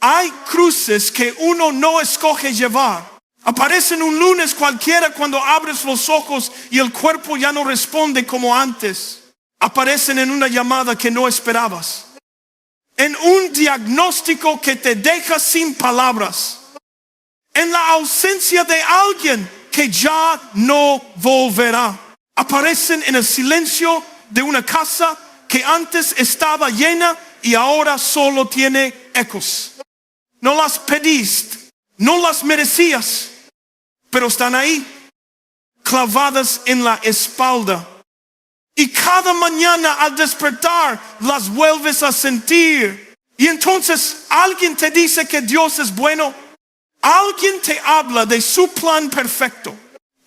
Hay cruces que uno no escoge llevar. Aparecen un lunes cualquiera cuando abres los ojos y el cuerpo ya no responde como antes. Aparecen en una llamada que no esperabas. En un diagnóstico que te deja sin palabras. En la ausencia de alguien que ya no volverá. Aparecen en el silencio de una casa que antes estaba llena y ahora solo tiene ecos. No las pediste, no las merecías, pero están ahí, clavadas en la espalda. Y cada mañana al despertar las vuelves a sentir. Y entonces alguien te dice que Dios es bueno. Alguien te habla de su plan perfecto.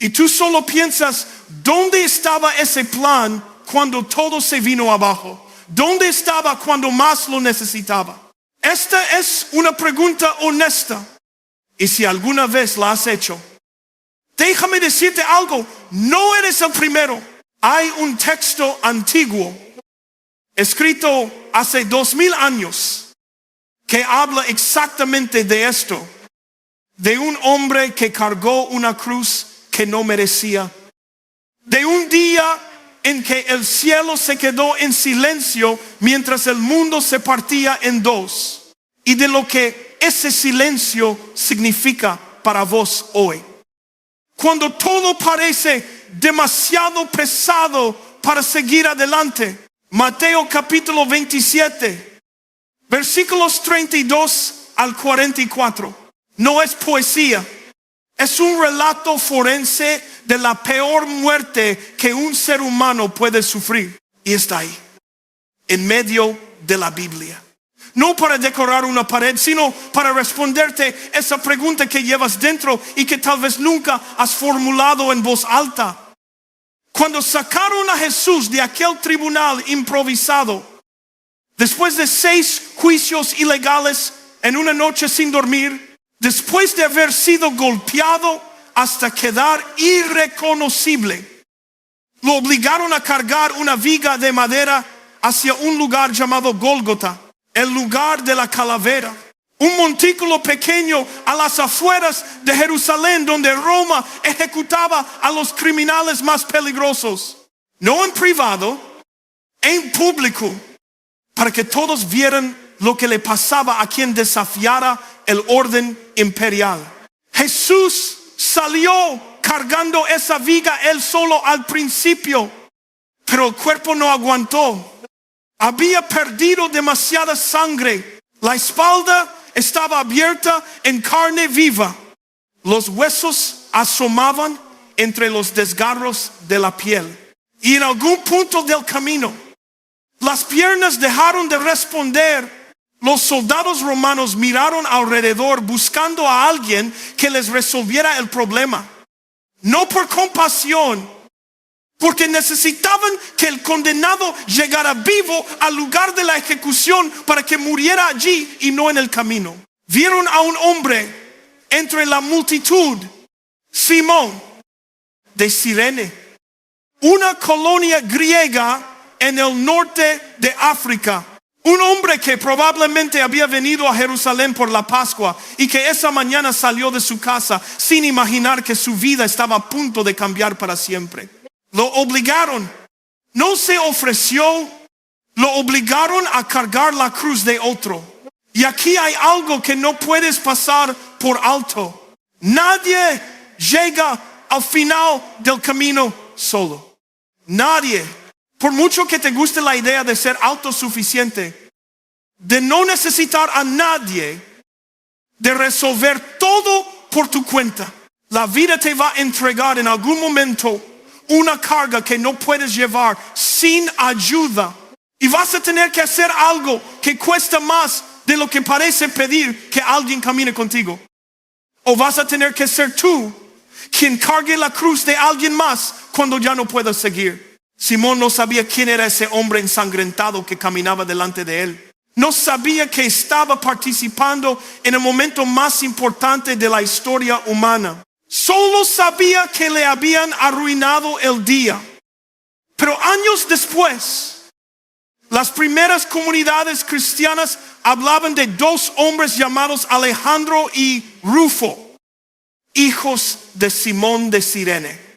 Y tú solo piensas, ¿dónde estaba ese plan cuando todo se vino abajo? ¿Dónde estaba cuando más lo necesitaba? Esta es una pregunta honesta. Y si alguna vez la has hecho, déjame decirte algo, no eres el primero. Hay un texto antiguo, escrito hace 2000 años, que habla exactamente de esto. De un hombre que cargó una cruz que no merecía. De un día en que el cielo se quedó en silencio mientras el mundo se partía en dos. Y de lo que ese silencio significa para vos hoy. Cuando todo parece demasiado pesado para seguir adelante. Mateo capítulo 27, versículos 32 al 44. No es poesía. Es un relato forense de la peor muerte que un ser humano puede sufrir. Y está ahí, en medio de la Biblia. No para decorar una pared, sino para responderte esa pregunta que llevas dentro y que tal vez nunca has formulado en voz alta. Cuando sacaron a Jesús de aquel tribunal improvisado, después de 6 juicios ilegales en una noche sin dormir, después de haber sido golpeado hasta quedar irreconocible, lo obligaron a cargar una viga de madera hacia un lugar llamado Gólgota, el lugar de la calavera. Un montículo pequeño a las afueras de Jerusalén donde Roma ejecutaba a los criminales más peligrosos. No en privado, en público, para que todos vieran lo que le pasaba a quien desafiara el orden imperial. Jesús salió cargando esa viga él solo al principio, pero el cuerpo no aguantó. Había perdido demasiada sangre. La espalda estaba abierta en carne viva. Los huesos asomaban entre los desgarros de la piel. Y en algún punto del camino, las piernas dejaron de responder. Los soldados romanos miraron alrededor buscando a alguien que les resolviera el problema. No por compasión, porque necesitaban que el condenado llegara vivo al lugar de la ejecución para que muriera allí y no en el camino. Vieron a un hombre entre la multitud, Simón de Cirene, una colonia griega en el norte de África. Un hombre que probablemente había venido a Jerusalén por la Pascua y que esa mañana salió de su casa sin imaginar que su vida estaba a punto de cambiar para siempre. Lo obligaron, no se ofreció, lo obligaron a cargar la cruz de otro. Y aquí hay algo que no puedes pasar por alto. Nadie llega al final del camino solo. Nadie. Por mucho que te guste la idea de ser autosuficiente, de no necesitar a nadie, de resolver todo por tu cuenta, la vida te va a entregar en algún momento una carga que no puedes llevar sin ayuda. Y vas a tener que hacer algo que cuesta más de lo que parece pedir que alguien camine contigo. O vas a tener que ser tú quien cargue la cruz de alguien más cuando ya no puedas seguir. Simón no sabía quién era ese hombre ensangrentado que caminaba delante de él. No sabía que estaba participando en el momento más importante de la historia humana. Solo sabía que le habían arruinado el día. Pero años después, Las primeras comunidades cristianas hablaban de dos hombres llamados Alejandro y Rufo, hijos de Simón de Cirene,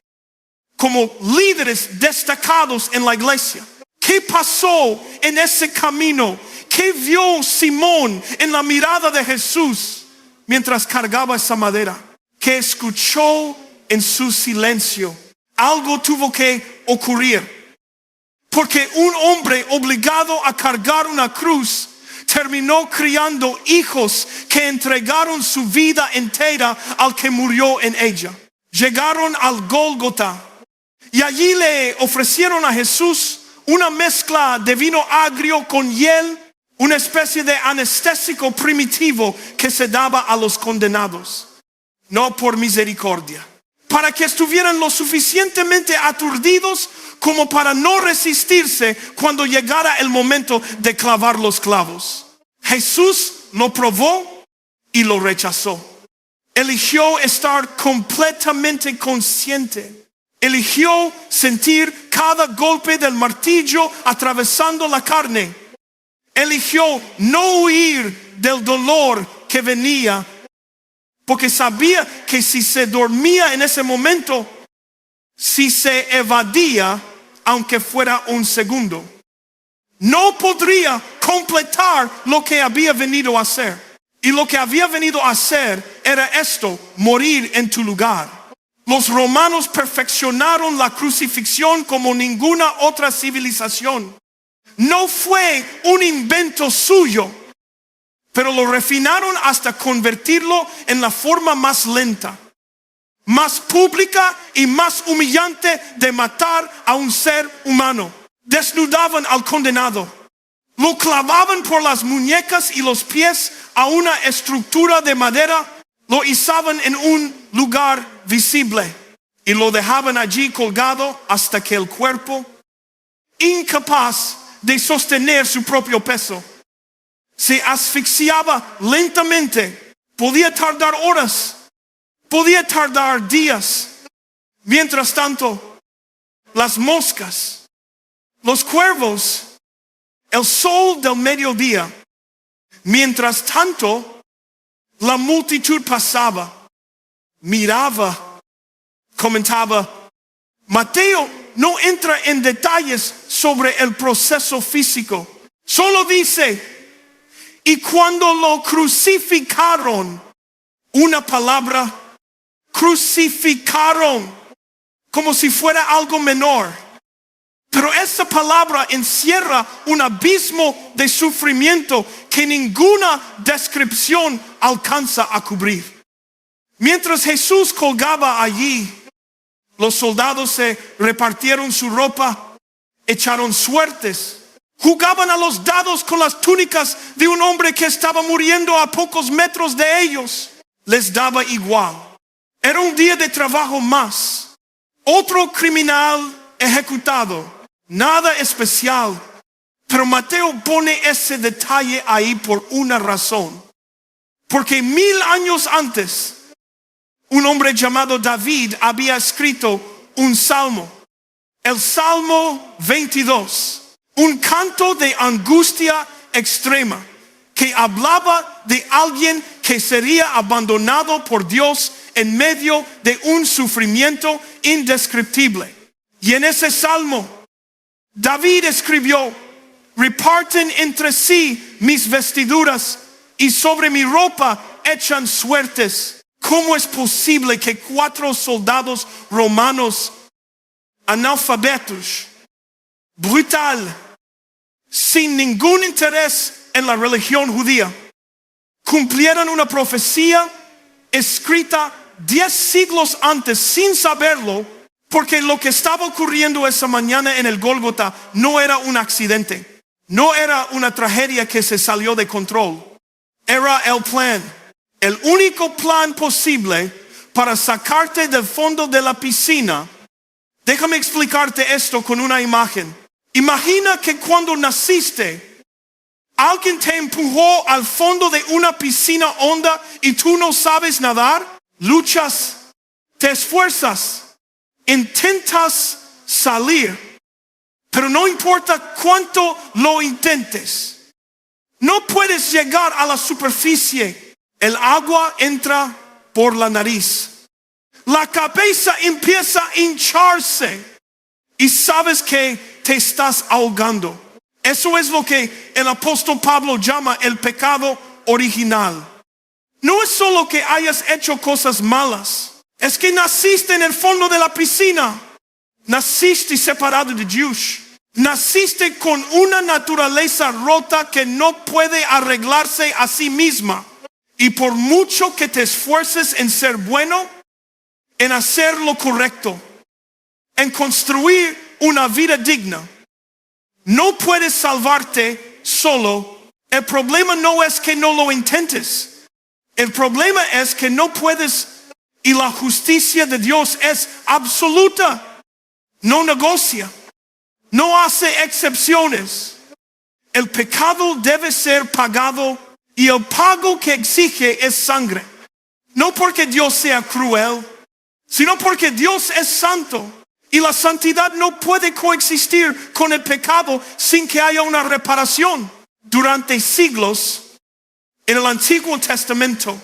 como líderes destacados en la iglesia. ¿Qué pasó en ese camino? ¿Qué vio Simón en la mirada de Jesús mientras cargaba esa madera? Que escuchó en su silencio. Algo tuvo que ocurrir. Porque un hombre obligado a cargar una cruz terminó criando hijos que entregaron su vida entera al que murió en ella. Llegaron al Gólgota y allí le ofrecieron a Jesús una mezcla de vino agrio con hiel, una especie de anestésico primitivo que se daba a los condenados, no por misericordia, para que estuvieran lo suficientemente aturdidos como para no resistirse cuando llegara el momento de clavar los clavos. Jesús lo probó y lo rechazó. Eligió estar completamente consciente. Eligió sentir cada golpe del martillo atravesando la carne. Eligió no huir del dolor que venía, porque sabía que si se dormía en ese momento, si se evadía, aunque fuera un segundo, no podría completar lo que había venido a hacer. Y lo que había venido a hacer era esto: morir en tu lugar. Los romanos perfeccionaron la crucifixión como ninguna otra civilización. No fue un invento suyo, pero lo refinaron hasta convertirlo en la forma más lenta, más pública y más humillante de matar a un ser humano. Desnudaban al condenado, lo clavaban por las muñecas y los pies a una estructura de madera, lo izaban en un lugar visible y lo dejaban allí colgado hasta que el cuerpo, incapaz de sostener su propio peso, se asfixiaba lentamente. Podía tardar horas, podía tardar días. Mientras tanto, las moscas, los cuervos, el sol del mediodía, mientras tanto, la multitud pasaba, miraba, comentaba. Mateo no entra en detalles sobre el proceso físico. Solo dice: y cuando lo crucificaron, una palabra, crucificaron, como si fuera algo menor. Pero esa palabra encierra un abismo de sufrimiento que ninguna descripción alcanza a cubrir. Mientras Jesús colgaba allí, los soldados se repartieron su ropa, echaron suertes, jugaban a los dados con las túnicas de un hombre que estaba muriendo a pocos metros de ellos. Les daba igual. Era un día de trabajo más. Otro criminal ejecutado. Nada especial. Pero Mateo pone ese detalle ahí por una razón. Porque 1000 años antes, un hombre llamado David había escrito un salmo. El Salmo 22. Un canto de angustia extrema que hablaba de alguien que sería abandonado por Dios en medio de un sufrimiento indescriptible. Y en ese salmo, David escribió: reparten entre sí mis vestiduras y sobre mi ropa echan suertes. ¿Cómo es posible que 4 soldados romanos analfabetos, brutal, sin ningún interés en la religión judía, cumplieran una profecía escrita 10 siglos antes sin saberlo? Porque lo que estaba ocurriendo esa mañana en el Gólgota no era un accidente, no era una tragedia que se salió de control. Era el plan, el único plan posible para sacarte del fondo de la piscina. Déjame explicarte esto con una imagen. Imagina que cuando naciste, alguien te empujó al fondo de una piscina honda y tú no sabes nadar. Luchas, te esfuerzas, intentas salir, Pero no importa cuánto lo intentes, no puedes llegar a la superficie. El agua entra por la nariz. La cabeza empieza a hincharse y sabes que te estás ahogando. Eso es lo que el apóstol Pablo llama el pecado original. No es solo que hayas hecho cosas malas, es que naciste en el fondo de la piscina. Naciste separado de Dios. Naciste con una naturaleza rota que no puede arreglarse a sí misma. Y por mucho que te esfuerces en ser bueno, en hacer lo correcto, en construir una vida digna, no puedes salvarte solo. El problema no es que no lo intentes. El problema es que no puedes, y la justicia de Dios es absoluta. No negocia. No hace excepciones. El pecado debe ser pagado y el pago que exige es sangre. No porque Dios sea cruel, sino porque Dios es santo. Y la santidad no puede coexistir con el pecado sin que haya una reparación. Durante siglos, en el Antiguo Testamento,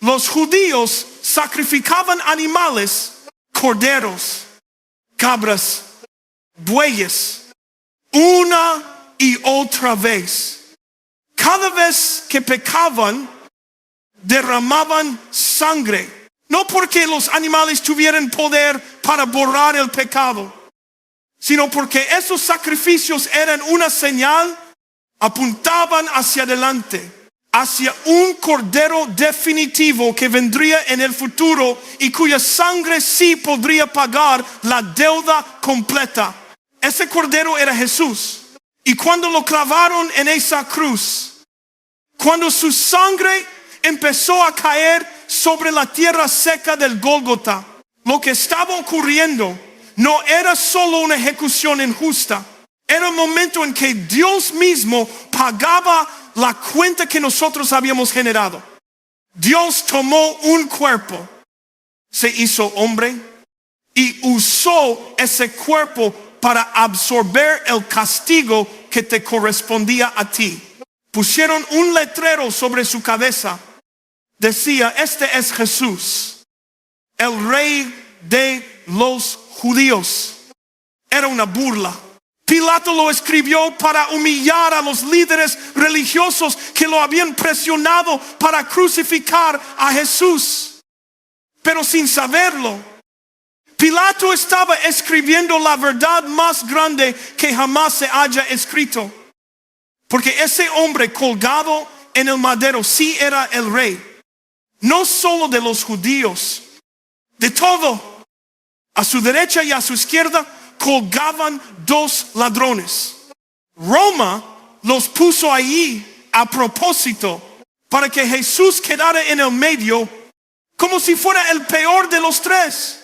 los judíos sacrificaban animales, corderos, cabras, bueyes, una y otra vez. Cada vez que pecaban, derramaban sangre. No porque los animales tuvieran poder para borrar el pecado, sino porque esos sacrificios eran una señal, apuntaban hacia adelante, hacia un cordero definitivo que vendría en el futuro y cuya sangre sí podría pagar la deuda completa. Ese cordero era Jesús. Y cuando lo clavaron en esa cruz, cuando su sangre empezó a caer sobre la tierra seca del Gólgota, lo que estaba ocurriendo no era solo una ejecución injusta, era el momento en que Dios mismo pagaba la cuenta que nosotros habíamos generado. Dios tomó un cuerpo, se hizo hombre y usó ese cuerpo para absorber el castigo que te correspondía a ti. Pusieron un letrero sobre su cabeza. Decía, este es Jesús, el rey de los judíos. Era una burla. Pilato lo escribió para humillar a los líderes religiosos que lo habían presionado para crucificar a Jesús. Pero sin saberlo, Pilato estaba escribiendo la verdad más grande que jamás se haya escrito. Porque ese hombre colgado en el madero sí era el rey. No solo de los judíos, de todo. A su derecha y a su izquierda colgaban dos ladrones. Roma los puso allí a propósito para que Jesús quedara en el medio como si fuera el peor de los tres.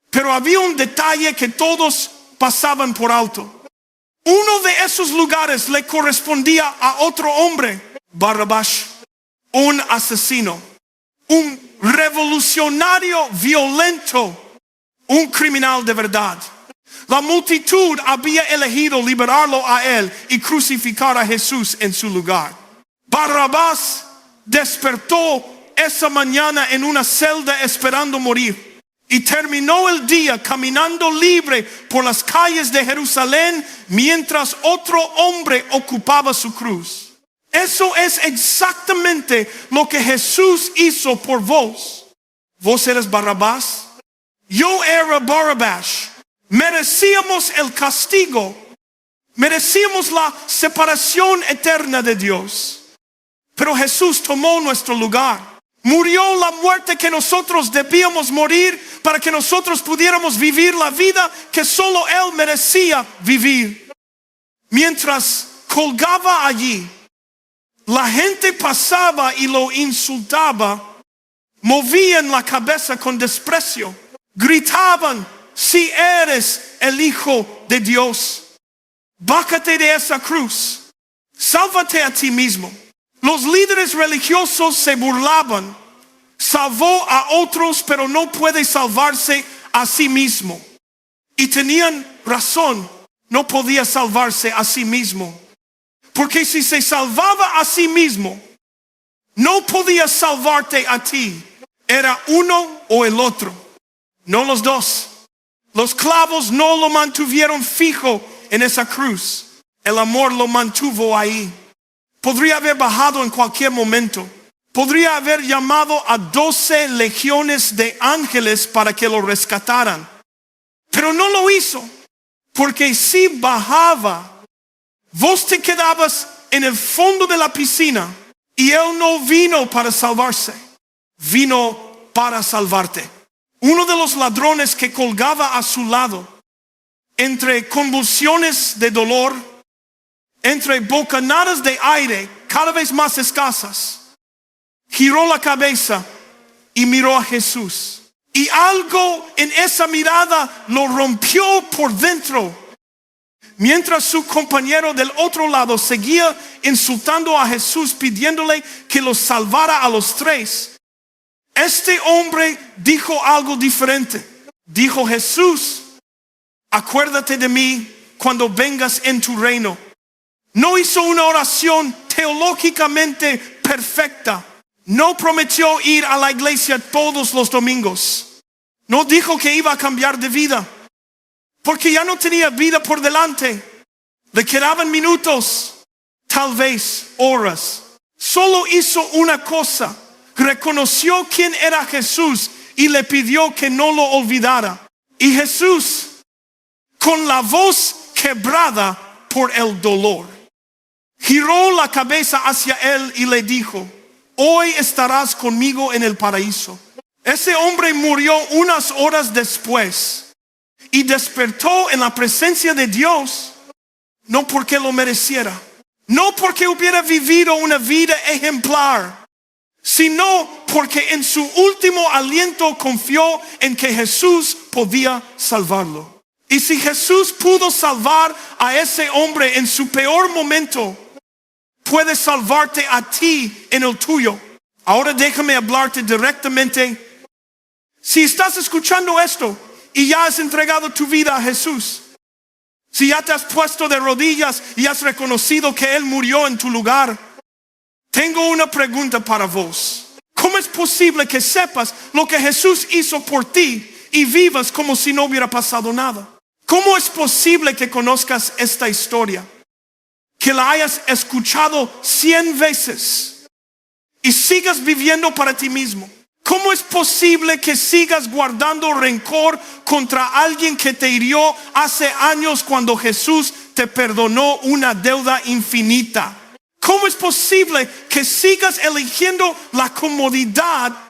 Pero había un detalle que todos pasaban por alto. Uno de esos lugares le correspondía a otro hombre, Barrabás, un asesino, un revolucionario violento, un criminal de verdad. La multitud había elegido liberarlo a él y crucificar a Jesús en su lugar. Barrabás despertó esa mañana en una celda esperando morir. Y terminó el día caminando libre por las calles de Jerusalén mientras otro hombre ocupaba su cruz. Eso es exactamente lo que Jesús hizo por vos. Vos eres Barrabás, yo era Barrabás. Merecíamos el castigo, merecíamos la separación eterna de Dios. Pero Jesús tomó nuestro lugar. Murió la muerte que nosotros debíamos morir para que nosotros pudiéramos vivir la vida que solo Él merecía vivir. Mientras colgaba allí, la gente pasaba y lo insultaba, movían la cabeza con desprecio, gritaban, si eres el Hijo de Dios, bájate de esa cruz, sálvate a ti mismo. Los líderes religiosos se burlaban. Salvó a otros, pero no puede salvarse a sí mismo. Y tenían razón. no podía salvarse a sí mismo. Porque si se salvaba a sí mismo, no podía salvarte a ti. Era uno o el otro, no los dos. Los clavos no lo mantuvieron fijo en esa cruz. El amor lo mantuvo ahí. Podría haber bajado en cualquier momento. Podría haber llamado a 12 legiones de ángeles para que lo rescataran. Pero no lo hizo. Porque si bajaba, vos te quedabas en el fondo de la piscina y Él no vino para salvarse. Vino para salvarte. Uno de los ladrones que colgaba a su lado, entre convulsiones de dolor, entre bocanadas de aire cada vez más escasas, giró la cabeza y miró a Jesús. Y algo en esa mirada lo rompió por dentro. Mientras su compañero del otro lado seguía insultando a Jesús, pidiéndole que los salvara a los tres, este hombre dijo algo diferente. Dijo: Jesús, acuérdate de mí cuando vengas en tu reino. No hizo una oración teológicamente perfecta. No prometió ir a la iglesia todos los domingos. No dijo que iba a cambiar de vida, porque ya no tenía vida por delante. Le quedaban minutos, tal vez horas. Solo hizo una cosa. Reconoció quién era Jesús y le pidió que no lo olvidara. Y Jesús, con la voz quebrada por el dolor, giró la cabeza hacia él y le dijo: hoy estarás conmigo en el paraíso. Ese hombre murió unas horas después y despertó en la presencia de Dios, no porque lo mereciera, no porque hubiera vivido una vida ejemplar, sino porque en su último aliento confió en que Jesús podía salvarlo. Y si Jesús pudo salvar a ese hombre en su peor momento, puede salvarte a ti en el tuyo. Ahora déjame hablarte directamente. Si estás escuchando esto y ya has entregado tu vida a Jesús, si ya te has puesto de rodillas y has reconocido que Él murió en tu lugar, tengo una pregunta para vos. ¿Cómo es posible que sepas lo que Jesús hizo por ti y vivas como si no hubiera pasado nada? ¿Cómo es posible que conozcas esta historia, que la hayas escuchado 100 veces y sigas viviendo para ti mismo? ¿Cómo es posible que sigas guardando rencor contra alguien que te hirió hace años cuando Jesús te perdonó una deuda infinita? ¿Cómo es posible que sigas eligiendo la comodidad,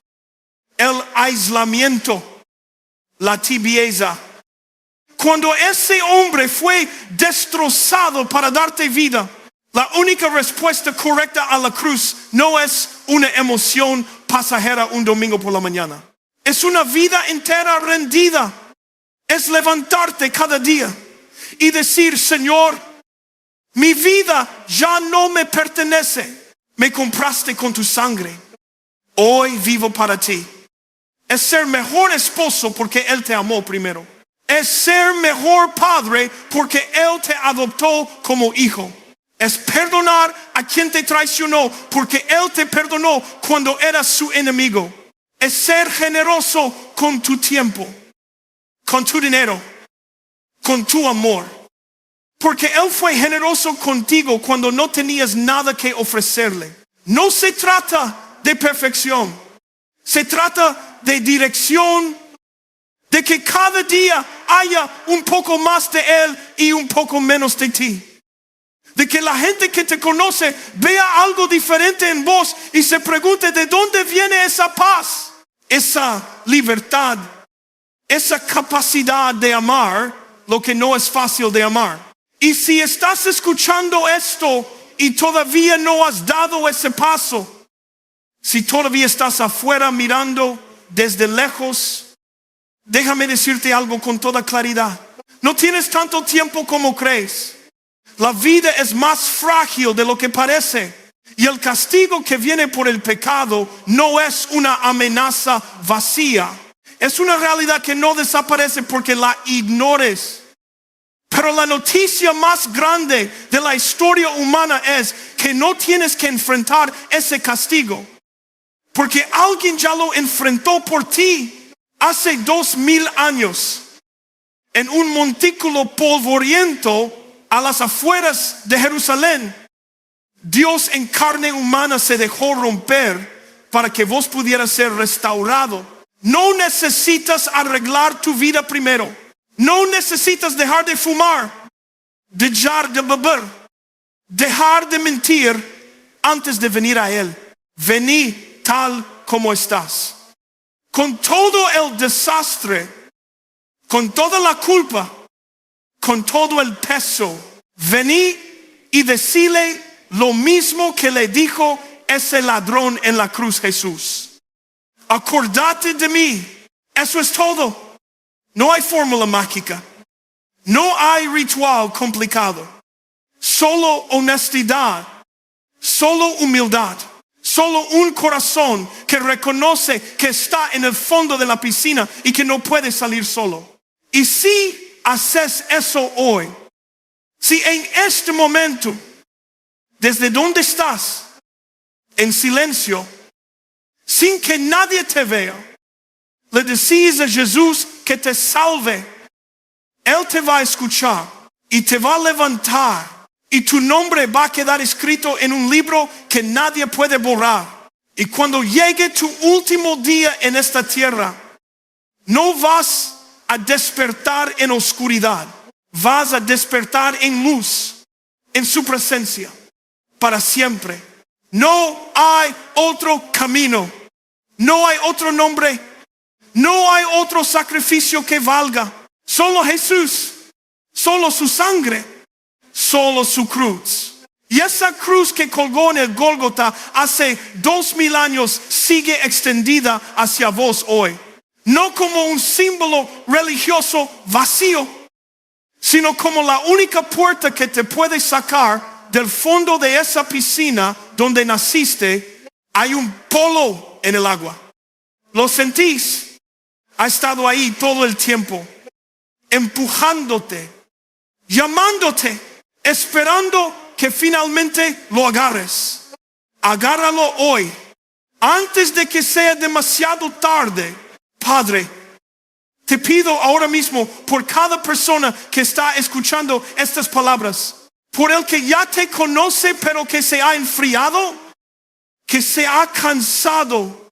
el aislamiento, la tibieza, cuando ese hombre fue destrozado para darte vida? La única respuesta correcta a la cruz no es una emoción pasajera un domingo por la mañana. Es una vida entera rendida. Es levantarte cada día y decir: Señor, mi vida ya no me pertenece. Me compraste con tu sangre. Hoy vivo para ti. Es ser mejor esposo porque Él te amó primero. Es ser mejor padre porque Él te adoptó como hijo. Es perdonar a quien te traicionó porque Él te perdonó cuando eras su enemigo. Es ser generoso con tu tiempo, con tu dinero, con tu amor. Porque Él fue generoso contigo cuando no tenías nada que ofrecerle. No se trata de perfección. Se trata de dirección, de que cada día haya un poco más de Él y un poco menos de ti. De que la gente que te conoce vea algo diferente en vos y se pregunte: ¿de dónde viene esa paz, esa libertad, esa capacidad de amar lo que no es fácil de amar? Y si estás escuchando esto y todavía no has dado ese paso, si todavía estás afuera mirando desde lejos, déjame decirte algo con toda claridad. No tienes tanto tiempo como crees. La vida es más frágil de lo que parece. Y el castigo que viene por el pecado no es una amenaza vacía. Es una realidad que no desaparece porque la ignores. Pero la noticia más grande de la historia humana es que no tienes que enfrentar ese castigo, porque alguien ya lo enfrentó por ti hace 2000 años en un montículo polvoriento a las afueras de Jerusalén. Dios en carne humana se dejó romper para que vos pudieras ser restaurado. No necesitas arreglar tu vida primero. No necesitas dejar de fumar, dejar de beber, dejar de mentir antes de venir a Él. Vení tal como estás. Con todo el desastre, con toda la culpa, con todo el peso, vení y decile lo mismo que le dijo ese ladrón en la cruz, Jesús. Acordate de mí. Eso es todo. No hay fórmula mágica. No hay ritual complicado. Solo honestidad. Solo humildad. Solo un corazón que reconoce que está en el fondo de la piscina y que no puede salir solo. Y si haces eso hoy, si en este momento, desde donde estás, en silencio, sin que nadie te vea, le decís a Jesús que te salve, Él te va a escuchar y te va a levantar, y tu nombre va a quedar escrito en un libro que nadie puede borrar. Y cuando llegue tu último día en esta tierra, no vas a despertar en oscuridad, vas a despertar en luz, en su presencia, para siempre. No hay otro camino, no hay otro nombre, no hay otro sacrificio que valga. Solo Jesús, solo su sangre, solo su cruz. Y esa cruz que colgó en el Gólgota hace 2000 años sigue extendida hacia vos hoy. No como un símbolo religioso vacío, sino como la única puerta que te puede sacar del fondo de esa piscina donde naciste. Hay un polo en el agua. ¿Lo sentís? Ha estado ahí todo el tiempo, empujándote, llamándote, esperando que finalmente lo agarres. Agárralo hoy, antes de que sea demasiado tarde. Padre, te pido ahora mismo por cada persona que está escuchando estas palabras, por el que ya te conoce pero que se ha enfriado, que se ha cansado,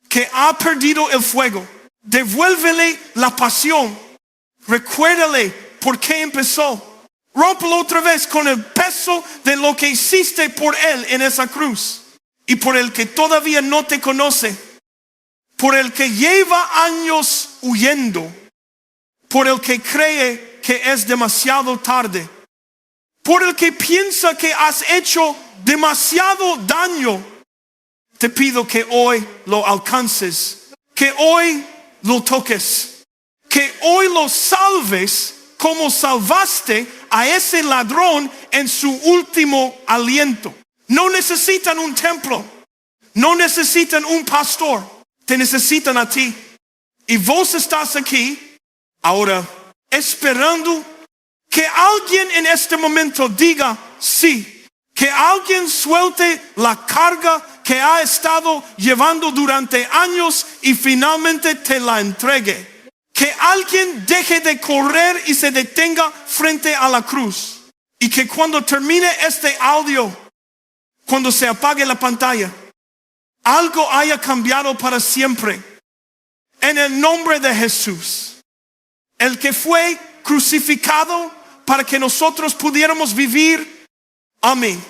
que ha perdido el fuego. Devuélvele la pasión. Recuérdale por qué empezó. Rómpelo otra vez con el peso de lo que hiciste por Él en esa cruz. Y por el que todavía no te conoce, por el que lleva años huyendo, por el que cree que es demasiado tarde, por el que piensa que has hecho demasiado daño, te pido que hoy lo alcances, que hoy lo toques, que hoy lo salves como salvaste a ese ladrón en su último aliento. No necesitan un templo, no necesitan un pastor, te necesitan a ti. Y vos estás aquí ahora esperando que alguien en este momento diga sí, que alguien suelte la carga que ha estado llevando durante años y finalmente te la entregue. Que alguien deje de correr y se detenga frente a la cruz. Y que cuando termine este audio, cuando se apague la pantalla, algo haya cambiado para siempre. En el nombre de Jesús, el que fue crucificado para que nosotros pudiéramos vivir. Amén.